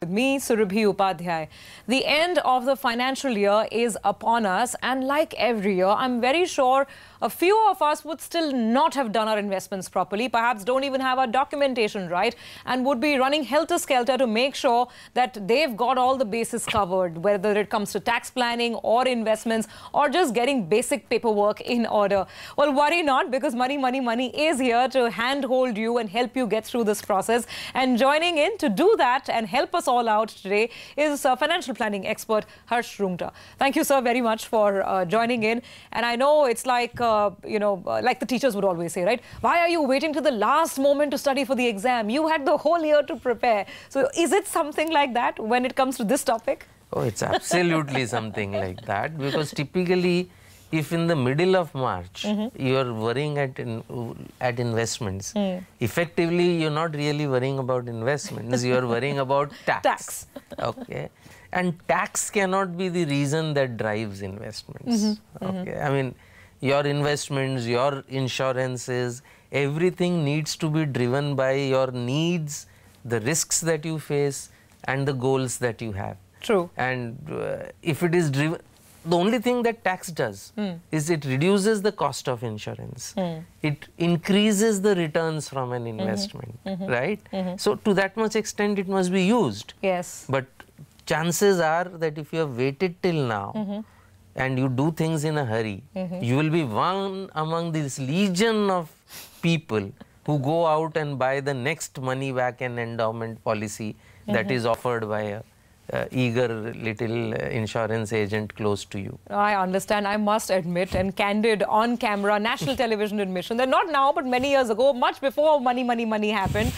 With me, Surabhi Upadhyay. The end of the financial year is upon us, and like every year, I'm very sure a few of us would still not have done our investments properly, perhaps don't even have our documentation right, and would be running helter-skelter to make sure that they've got all the bases covered, whether it comes to tax planning or investments or just getting basic paperwork in order. Well, worry not, because Money is here to handhold you and help you get through this process. And joining in to do that and help us all out today is financial planning expert Harsh Rungta. Thank you, sir, very much for joining in. And I know it's like, like the teachers would always say, right? Why are you waiting to the last moment to study for the exam? You had the whole year to prepare. So is it something like that when it comes to this topic? Oh, it's absolutely something like that, because typically, if in the middle of March you are worrying at investments, effectively you're not really worrying about investments, you are worrying about tax. Okay, and tax cannot be the reason that drives investments. Okay, I mean, your investments, your insurances, everything needs to be driven by your needs, the risks that you face, and the goals that you have. True. And if it is driven, the only thing that tax does is it reduces the cost of insurance. It increases the returns from an investment, right? So to that much extent, it must be used. Yes. But chances are that if you have waited till now and you do things in a hurry, you will be one among this legion of people who go out and buy the next money back and endowment policy that is offered by a eager little insurance agent close to you. I understand. I must admit, and candid on camera national television admission that not now but many years ago, much before money happened,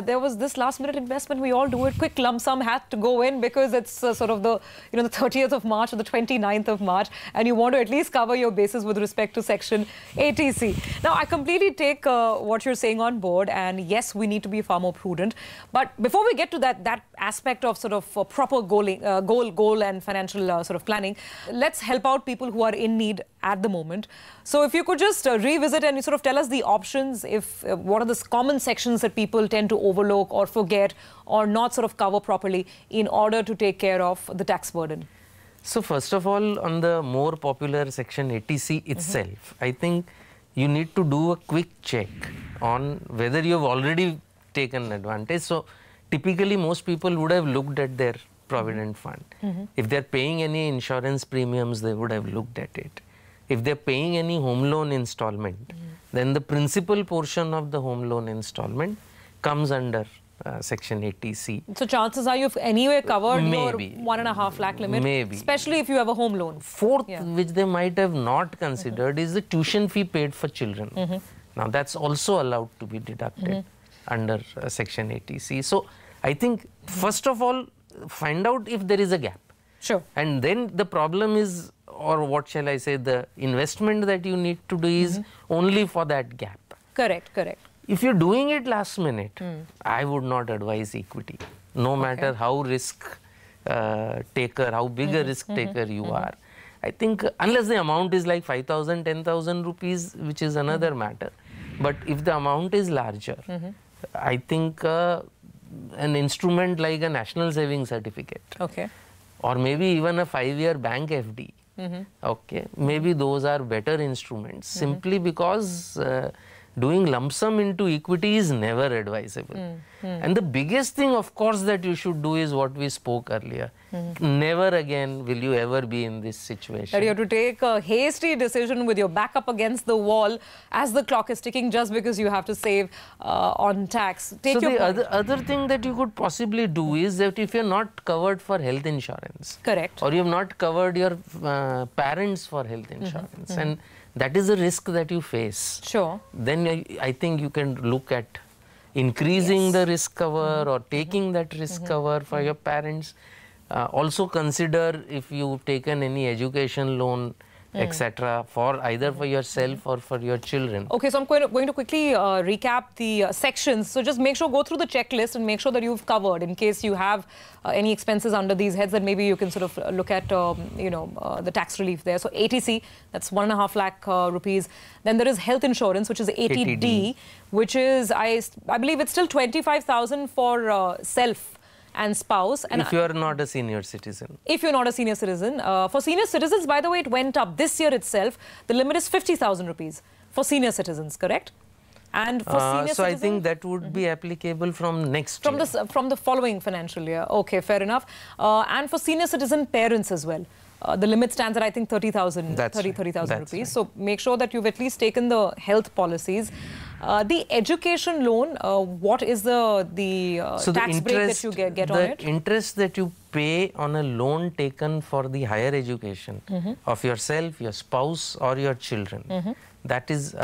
there was this last minute investment. We all do it. Quick lump sum had to go in because it's sort of the the 30th of March or the 29th of March, and you want to at least cover your bases with respect to Section 80C. Now, I completely take what you're saying on board, and yes, we need to be far more prudent. But before we get to that aspect of sort of proper goal and financial sort of planning, let's help out people who are in need at the moment. So if you could just revisit and sort of tell us the options, what are the common sections that people tend to overlook or forget or not sort of cover properly in order to take care of the tax burden. So first of all, on the more popular Section 80C itself, I think you need to do a quick check on whether you've already taken advantage. So typically, most people would have looked at their provident fund. If they're paying any insurance premiums, they would have looked at it. If they're paying any home loan installment, then the principal portion of the home loan installment comes under Section 80C. So chances are you've anyway covered Maybe. your 1.5 lakh limit, Maybe. especially if you have a home loan. Fourth, which they might have not considered, is the tuition fee paid for children. Now, that's also allowed to be deducted under Section 80C. So, I think, first of all, find out if there is a gap. Sure. And then the problem is, or what shall I say, the investment that you need to do is only for that gap. Correct. If you're doing it last minute, I would not advise equity, no matter how risk taker, how big a risk taker you are. I think unless the amount is like 5,000, 10,000 rupees, which is another matter. But if the amount is larger, I think an instrument like a national savings certificate, or maybe even a 5-year bank FD, maybe those are better instruments, simply because doing lump sum into equity is never advisable. And the biggest thing, of course, that you should do is what we spoke earlier. Never again will you ever be in this situation. That you have to take a hasty decision with your back up against the wall as the clock is ticking just because you have to save on tax. So the other thing that you could possibly do is that if you're not covered for health insurance, or you have not covered your parents for health insurance, and that is a risk that you face. Sure. Then I think you can look at increasing the risk cover or taking that risk cover for your parents. Also consider if you've taken any education loan, etc., for either for yourself or for your children. Okay, so I'm going to quickly recap the sections. So just make sure, go through the checklist and make sure that you've covered in case you have any expenses under these heads, that maybe you can sort of look at, the tax relief there. So 80C, that's 1.5 lakh rupees. Then there is health insurance, which is 80D, which is, I believe it's still 25,000 for self. and spouse. And if you are not a senior citizen. If you're not a senior citizen. For senior citizens, by the way, it went up this year itself. The limit is 50,000 rupees for senior citizens, correct? And for senior so citizens, I think that would be applicable from next year. From the following financial year. Okay, fair enough. And for senior citizen parents as well. The limit stands at, I think, 30,000 rupees. Right. So make sure that you've at least taken the health policies. The education loan, what is the tax break that you get on it? The interest that you pay on a loan taken for the higher education of yourself, your spouse or your children, that is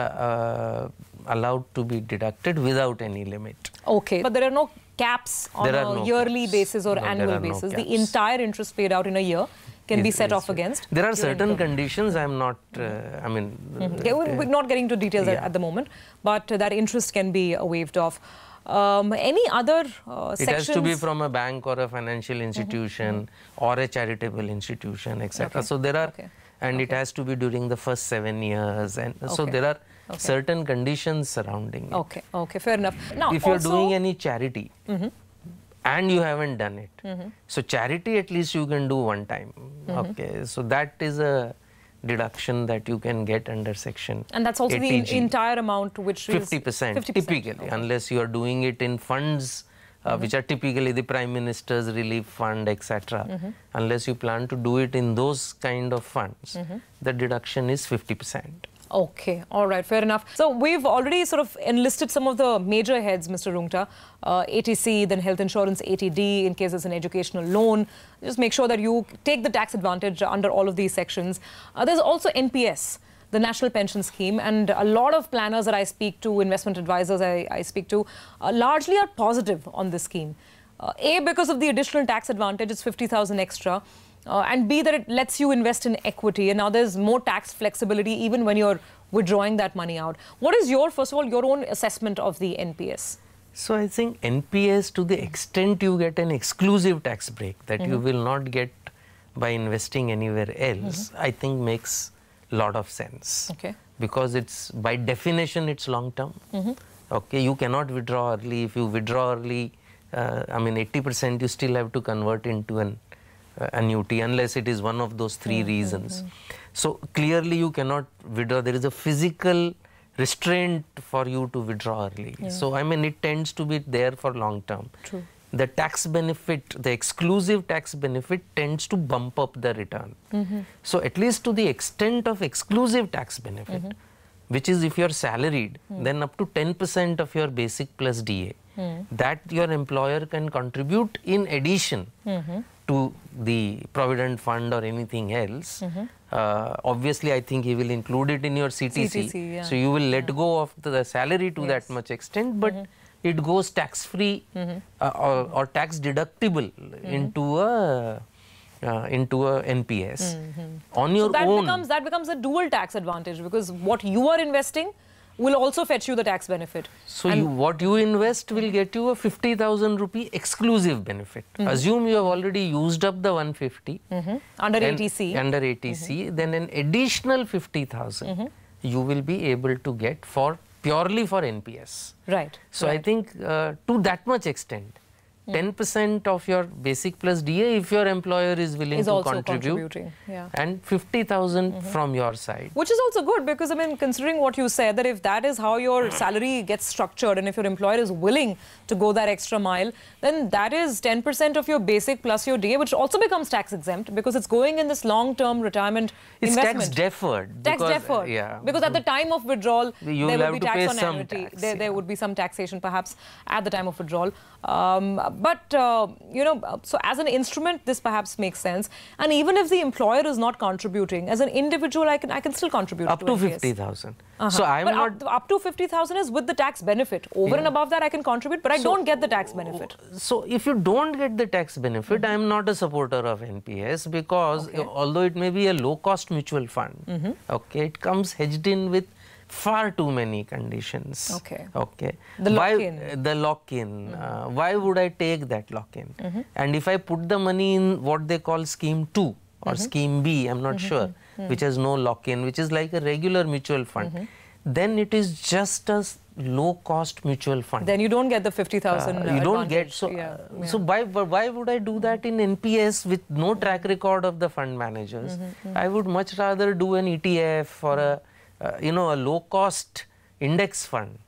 allowed to be deducted without any limit. Okay, but there are no caps on a yearly basis or annual basis. The entire interest paid out in a year can be set off against. There are certain conditions. I'm not, we're not getting into details at the moment, but that interest can be waived off. Any other sections? It has to be from a bank or a financial institution or a charitable institution, etc. So there are, and it has to be during the first 7 years, and so there are certain conditions surrounding it. Okay, fair enough. Now, if you're doing any charity and you haven't done it, so charity at least you can do one time. Okay, so that is a deduction that you can get under section. And that's also 80G. the entire amount, which is 50% typically, unless you are doing it in funds which are typically the Prime Minister's Relief Fund, etc. Unless you plan to do it in those kind of funds, the deduction is 50%. Okay, all right, fair enough. So we've already sort of enlisted some of the major heads, Mr. Rungta. ATC, then health insurance, ATD, in case it's an educational loan. Just make sure that you take the tax advantage under all of these sections. There's also NPS, the National Pension Scheme, and a lot of planners that I speak to, investment advisors I speak to, largely are positive on this scheme. A, because of the additional tax advantage, it's 50,000 extra. And B, that it lets you invest in equity, and now there's more tax flexibility even when you're withdrawing that money out. What is first of all, your own assessment of the NPS? So I think NPS, to the extent you get an exclusive tax break that you will not get by investing anywhere else, I think makes a lot of sense. Okay. Because it's, by definition, it's long term. Okay, you cannot withdraw early. If you withdraw early, 80% you still have to convert into an annuity, unless it is one of those three reasons. So clearly you cannot withdraw. There is a physical restraint for you to withdraw early. So it tends to be there for long term. True. The tax benefit, the exclusive tax benefit, tends to bump up the return. So at least to the extent of exclusive tax benefit, which is if you're salaried, then up to 10% of your basic plus DA, that your employer can contribute in addition to the provident fund or anything else. Obviously, I think he will include it in your CTC. So you will let go of the salary to that much extent, but it goes tax-free or tax deductible into a NPS on your own. That becomes a dual tax advantage, because what you are investing will also fetch you the tax benefit. So what you invest will get you a 50,000 rupee exclusive benefit. Assume you have already used up the 150 under ATC. Under ATC, then an additional 50,000 you will be able to get purely for NPS. Right. So I think to that much extent, 10% of your basic plus DA, if your employer is willing to contribute, and 50,000 from your side. Which is also good, because considering what you said, that if that is how your salary gets structured, and if your employer is willing to go that extra mile, then that is 10% of your basic plus your DA, which also becomes tax exempt, because it's going in this long-term retirement investment. It's tax deferred. Tax deferred. Yeah. Because at the time of withdrawal, there would be tax on annuity. There would be some taxation perhaps at the time of withdrawal. But, so as an instrument, this perhaps makes sense. And even if the employer is not contributing, as an individual, I can still contribute up to 50,000. So I'm not... Up to 50,000 is with the tax benefit. Over and above that, I can contribute, but I don't get the tax benefit. So if you don't get the tax benefit, I'm not a supporter of NPS, because although it may be a low-cost mutual fund, it comes hedged in with far too many conditions. The lock-in. The lock-in. Why would I take that lock-in? And if I put the money in what they call Scheme 2 or Scheme B, I'm not sure, which has no lock-in, which is like a regular mutual fund, then it is just a low-cost mutual fund. Then you don't get the 50,000 you don't get, advantage. so why would I do that in NPS with no track record of the fund managers? I would much rather do an ETF or a a low-cost index fund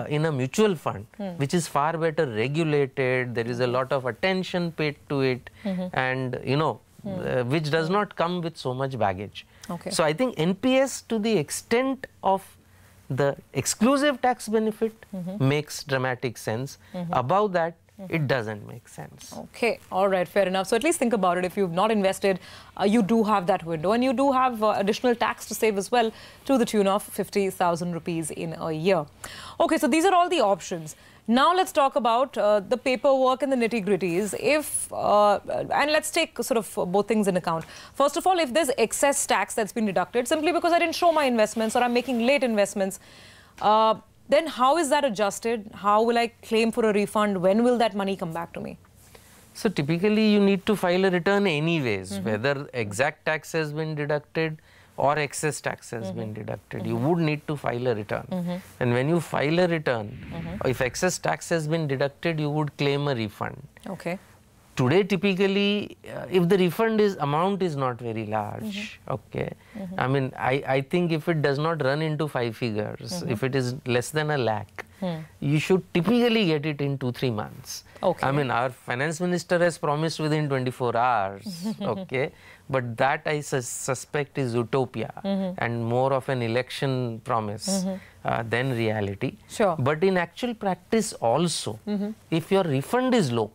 in a mutual fund, which is far better regulated. There is a lot of attention paid to it, and which does not come with so much baggage. Okay. So I think NPS, to the extent of the exclusive tax benefit, makes dramatic sense. Above that, it doesn't make sense. Okay, all right, fair enough. So at least think about it. If you've not invested, you do have that window, and you do have additional tax to save as well, to the tune of 50,000 rupees in a year. Okay, so these are all the options. Now let's talk about the paperwork and the nitty-gritties. And let's take sort of both things in account. First of all, if there's excess tax that's been deducted simply because I didn't show my investments or I'm making late investments, then how is that adjusted? How will I claim for a refund? When will that money come back to me? So typically you need to file a return anyways, whether exact tax has been deducted or excess tax has been deducted. You would need to file a return. And when you file a return, if excess tax has been deducted, you would claim a refund. Okay. Today, typically, if the refund amount is not very large, okay, I mean, I think if it does not run into 5 figures, if it is less than 1 lakh, you should typically get it in 2-3 months. Okay. I mean, our finance minister has promised within 24 hours, okay, but that I suspect is utopia and more of an election promise than reality. Sure. But in actual practice also, if your refund is low,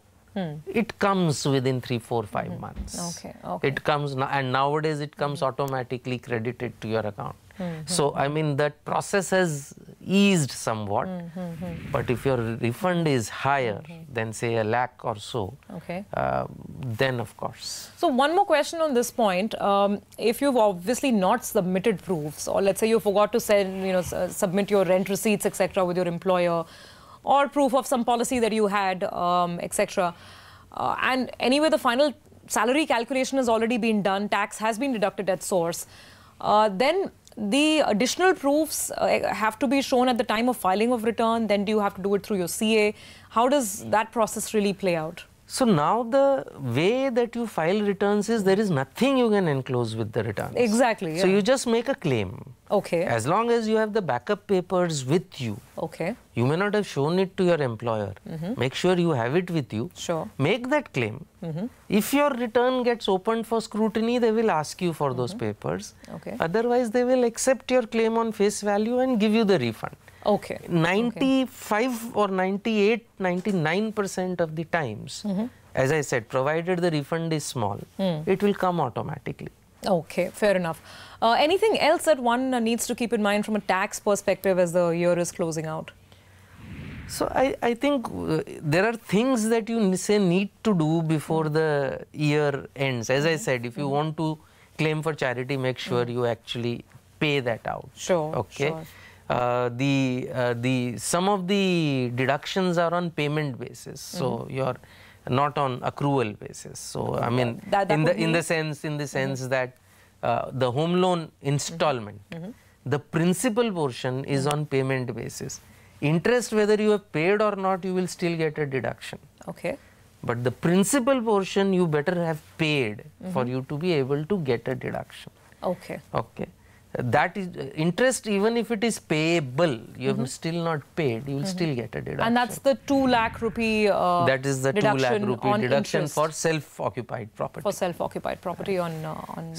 it comes within 3, 4, 5 months. Okay, okay. It comes, and nowadays it comes automatically credited to your account. So, I mean, that process has eased somewhat. But if your refund is higher than, say, 1 lakh or so, okay, then of course. So one more question on this point. If you've obviously not submitted proofs, or let's say you forgot to send, submit your rent receipts, etc., with your employer, or proof of some policy that you had, etc. And anyway, the final salary calculation has already been done, tax has been deducted at source, then the additional proofs have to be shown at the time of filing of return. Then do you have to do it through your CA? How does that process really play out? So now the way that you file returns is there is nothing you can enclose with the returns. Exactly. Yeah. So you just make a claim. Okay. As long as you have the backup papers with you. Okay. You may not have shown it to your employer. Make sure you have it with you. Sure. Make that claim. If your return gets opened for scrutiny, they will ask you for those papers. Okay. Otherwise, they will accept your claim on face value and give you the refund. Okay. 95 or 98, 99% of the times, as I said, provided the refund is small, it will come automatically. Okay, fair enough. Anything else that one needs to keep in mind from a tax perspective as the year is closing out? So I think there are things that you need to do before the year ends. As I said, if you want to claim for charity, make sure you actually pay that out. Sure. Okay. Sure. Some of the deductions are on payment basis, so you're not on accrual basis. So I mean, in the sense that the home loan installment, the principal portion is on payment basis. Interest, whether you have paid or not, you will still get a deduction. Okay. But the principal portion you better have paid for you to be able to get a deduction. Okay. Okay. That is interest, even if it is payable, you have still not paid, you will still get a deduction. And that's the 2 lakh rupee that is the 2 lakh rupee deduction interest. For self-occupied property. For self-occupied property on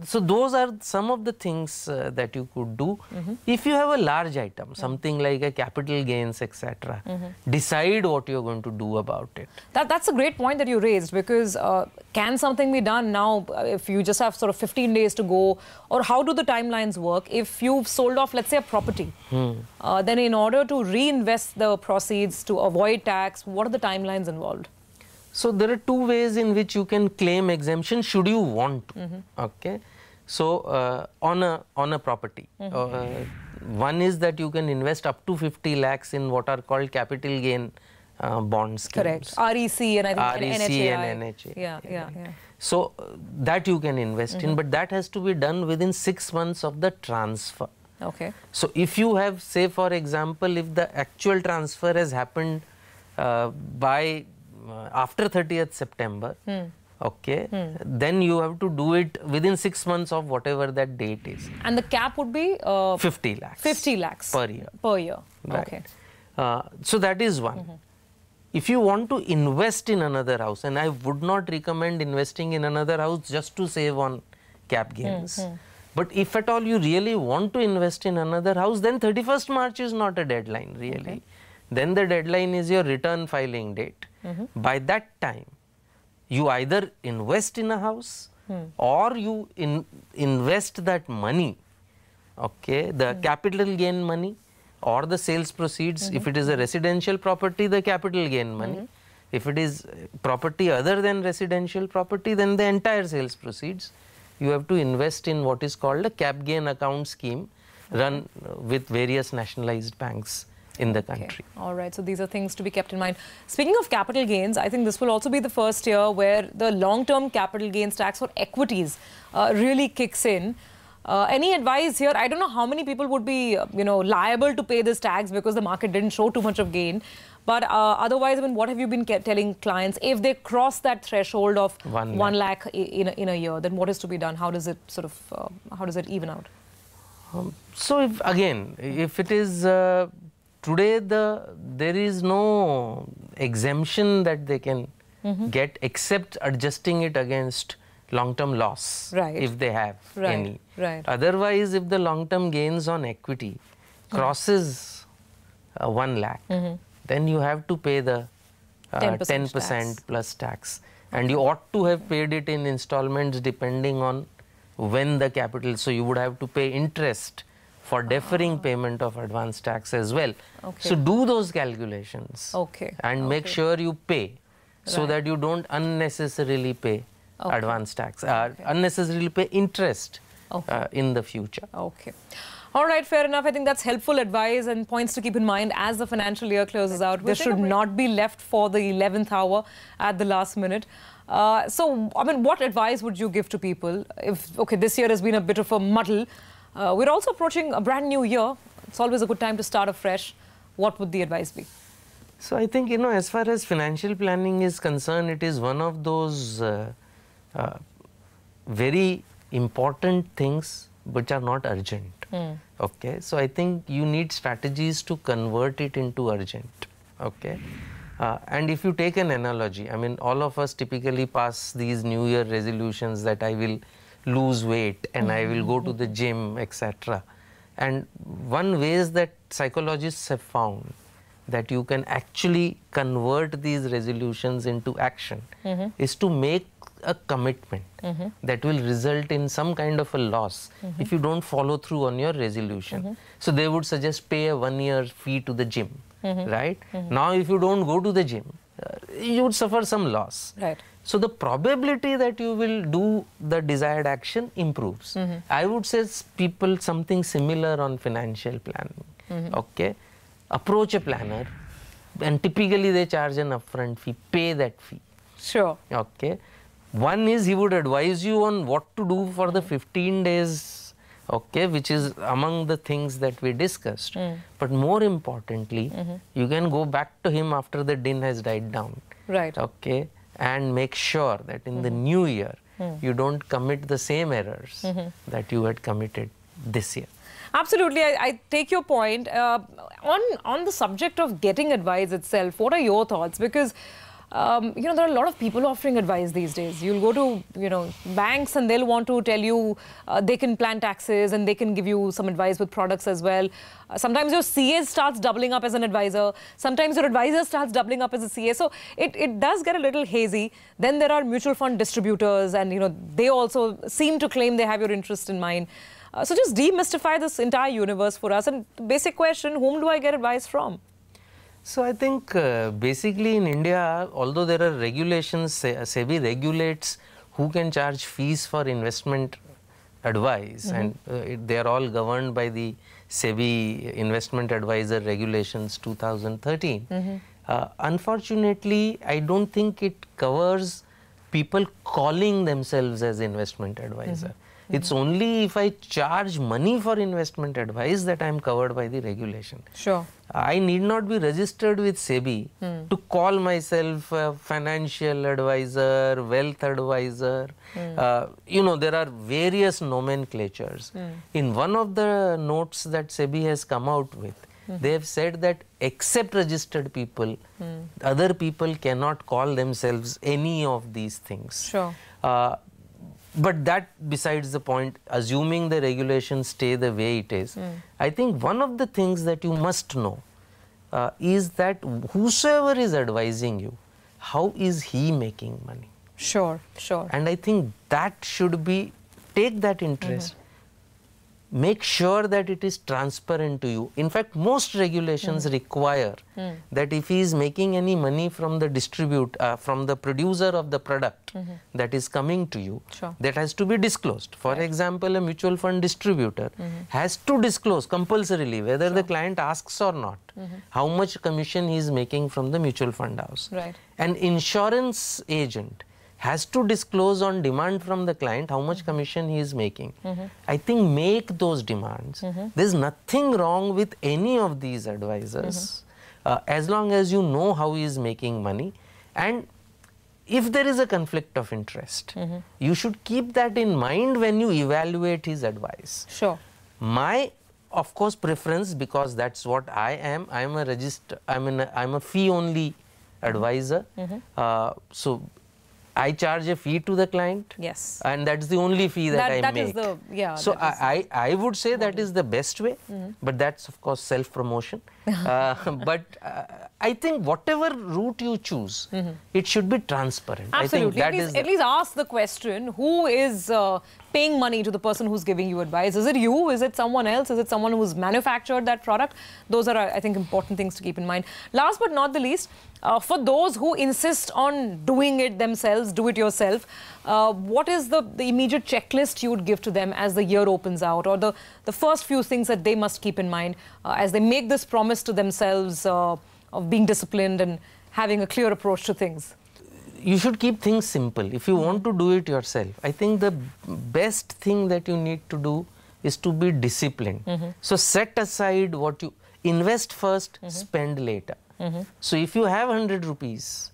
so those are some of the things that you could do. If you have a large item, something like a capital gains, etc., decide what you're going to do about it. That's a great point that you raised, because can something be done now if you just have sort of 15 days to go, or how do the timelines work? If you've sold off, let's say, a property, then in order to reinvest the proceeds to avoid tax, what are the timelines involved? So there are 2 ways in which you can claim exemption should you want to. Okay. So on a property, one is that you can invest up to 50 lakhs in what are called capital gain bond schemes. Correct. REC and I think REC NHA. and NHA. Yeah. So that you can invest in, but that has to be done within 6 months of the transfer. Okay. So if you have, say for example, if the actual transfer has happened by after 30th September, okay, then you have to do it within 6 months of whatever that date is. And the cap would be 50 lakhs. 50 lakhs per year. Per year. Right. Okay. So that is one. If you want to invest in another house, and I would not recommend investing in another house just to save on cap gains. But if at all you really want to invest in another house, then 31st March is not a deadline really. Okay. Then the deadline is your return filing date. By that time, you either invest in a house or you invest that money, okay, the capital gain money or the sales proceeds. If it is a residential property, the capital gain money. If it is property other than residential property, then the entire sales proceeds. You have to invest in what is called a cap gain account scheme run with various nationalized banks in the country. All right, so these are things to be kept in mind. Speaking of capital gains, I think this will also be the first year where the long-term capital gains tax for equities really kicks in. Any advice here? I don't know how many people would be, liable to pay this tax because the market didn't show too much of gain. But otherwise, I mean, what have you been telling clients? If they cross that threshold of 1 lakh in a year, then what is to be done? How does it sort of, how does it even out? So if it is today, there is no exemption that they can get except adjusting it against long-term loss, if they have any. Otherwise, if the long-term gains on equity crosses 1 lakh, then you have to pay the 10% plus tax. And you ought to have paid it in installments depending on when the capital, so you would have to pay interest for deferring payment of advance tax as well. So do those calculations and make sure you pay so that you don't unnecessarily pay advance tax, unnecessarily pay interest in the future. All right, fair enough. I think that's helpful advice and points to keep in mind as the financial year closes out. This should not be left for the 11th hour at the last minute. So, I mean, what advice would you give to people if, this year has been a bit of a muddle. We're also approaching a brand new year. It's always a good time to start afresh. What would the advice be? So, I think, as far as financial planning is concerned, it is one of those very important things which are not urgent. Okay, so I think you need strategies to convert it into urgent. Okay, and if you take an analogy, I mean, all of us typically pass these New Year resolutions that I will lose weight and I will go to the gym, etc. And one ways that psychologists have found that you can actually convert these resolutions into action is to make a commitment that will result in some kind of a loss if you don't follow through on your resolution. So they would suggest pay a 1-year fee to the gym, right? Now if you don't go to the gym, you would suffer some loss. So the probability that you will do the desired action improves. I would say people something similar on financial planning. Okay, approach a planner and typically they charge an upfront fee, pay that fee. Okay. One is he would advise you on what to do for the 15 days, okay, which is among the things that we discussed. But more importantly, you can go back to him after the din has died down. Okay, and make sure that in the new year, you don't commit the same errors that you had committed this year. Absolutely, I take your point. On the subject of getting advice itself, what are your thoughts? Because there are a lot of people offering advice these days. You'll go to, banks and they'll want to tell you they can plan taxes and they can give you some advice with products as well. Sometimes your CA starts doubling up as an advisor. Sometimes your advisor starts doubling up as a CA. So it does get a little hazy. Then there are mutual fund distributors and, they also seem to claim they have your interest in mind. So just demystify this entire universe for us. And the basic question, whom do I get advice from? So I think basically in India, although there are regulations, SEBI regulates who can charge fees for investment advice, and they are all governed by the SEBI Investment Advisor Regulations 2013. Unfortunately, I don't think it covers people calling themselves as investment advisor. It's only if I charge money for investment advice that I am covered by the regulation. Sure. I need not be registered with SEBI to call myself a financial advisor, wealth advisor. You know, there are various nomenclatures. In one of the notes that SEBI has come out with, they have said that except registered people, other people cannot call themselves any of these things. Sure. But that besides the point, assuming the regulations stay the way it is, I think one of the things that you must know is that whosoever is advising you, how is he making money? Sure, sure. And I think that should be, take that interest, make sure that it is transparent to you. In fact, most regulations require that if he is making any money from the from the producer of the product that is coming to you, that has to be disclosed. For example, a mutual fund distributor has to disclose compulsorily whether the client asks or not how much commission he is making from the mutual fund house. Right. An insurance agent has to disclose on demand from the client how much commission he is making. I think make those demands. There's nothing wrong with any of these advisors as long as you know how he is making money. And if there is a conflict of interest, you should keep that in mind when you evaluate his advice. Sure. My, of course, preference, because that's what I am. I'm a fee-only advisor. So I charge a fee to the client. Yes. And that's the only fee that I make. So I would say that is the best way, but that's of course self-promotion. But I think whatever route you choose, it should be transparent. Absolutely. I think at least ask the question, who is paying money to the person who's giving you advice? Is it you? Is it someone else? Is it someone who's manufactured that product? Those are, I think, important things to keep in mind. Last but not the least, for those who insist on doing it themselves, do it yourself, what is the immediate checklist you would give to them as the year opens out, or the first few things that they must keep in mind as they make this promise to themselves of being disciplined and having a clear approach to things? You should keep things simple. If you want to do it yourself, I think the best thing that you need to do is to be disciplined. So set aside what you invest first, spend later. So if you have 100 rupees,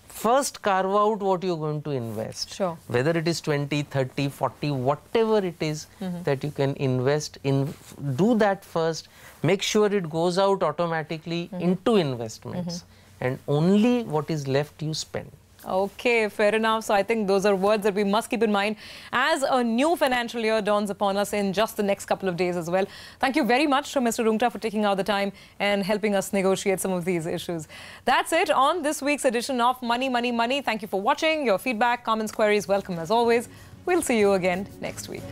first carve out what you're going to invest. Sure. Whether it is 20, 30, 40, whatever it is that you can invest in, do that first. Make sure it goes out automatically into investments. And only what is left you spend. Okay, fair enough. So I think those are words that we must keep in mind as a new financial year dawns upon us in just the next couple of days as well. Thank you very much to Mr. Rungta for taking out the time and helping us negotiate some of these issues. That's it on this week's edition of Money, Money, Money. Thank you for watching. Your feedback, comments, queries, welcome as always. We'll see you again next week.